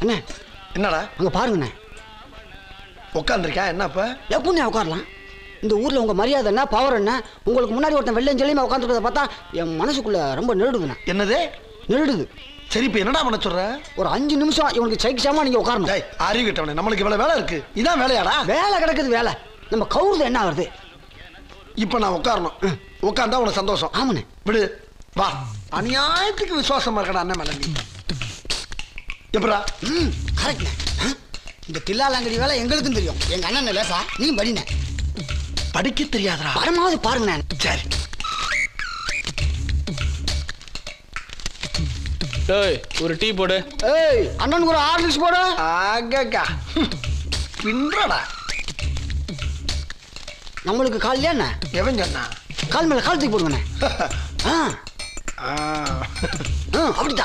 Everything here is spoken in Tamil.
அண்ணே என்னடா அங்கே பாருங்கண்ணே. உட்காந்துருக்கேன். என்னப்பா எப்படிண்ணே உட்காரலாம்? இந்த ஊரில் உங்கள் மரியாதை என்ன, பவர் என்ன? உங்களுக்கு முன்னாடி ஒருத்தன் வெள்ளம் சொல்லியுமா உட்காந்துருக்கதை பார்த்தா என் மனசுக்குள்ளே ரொம்ப நெருடுதுண்ணே. என்னது நெருடுது? சரி இப்போ என்னடா பண்ண சொல்ற? ஒரு 5 நிமிஷம் இவனுக்கு சைக்கிச்சாமா நீங்கள் உட்காரணும். அறிவு கிட்டவனே, நம்மளுக்கு இவ்வளோ வேலை இருக்கு. இதான் வேலையாடா? வேலை கிடக்குது வேலை. நம்ம கவுருது என்ன ஆகுது? இப்போ நான் உட்காரணும். உட்காந்தா உனக்கு சந்தோஷம். ஆமாண்ணே. விடு வா. அநியாயத்துக்கு விசுவாசமா இருக்கடா அண்ணன் மேல நீ. எப்படா? கரெக்ட்ண்ணே. இந்த தில்லாலங்கடி வேலை எங்களுக்கும் தெரியும். எங்கள் அண்ணன் லேசா நீ படிண்ணே. படிக்க தெரியாதடா. படமாவது பாருங்கண்ணே. சரி. டேய் ஒரு டீ போடு. ஏய் அண்ணனுக்கு ஒரு ஹார்லிக்ஸ் போடு. ஆகக்கா பின்றடா. நம்மளுக்கு கால் என்ன? எவன் சொன்னா? கால் மேலே கால் தூக்கி போடுங்கண்ணே. அப்படித்தான்.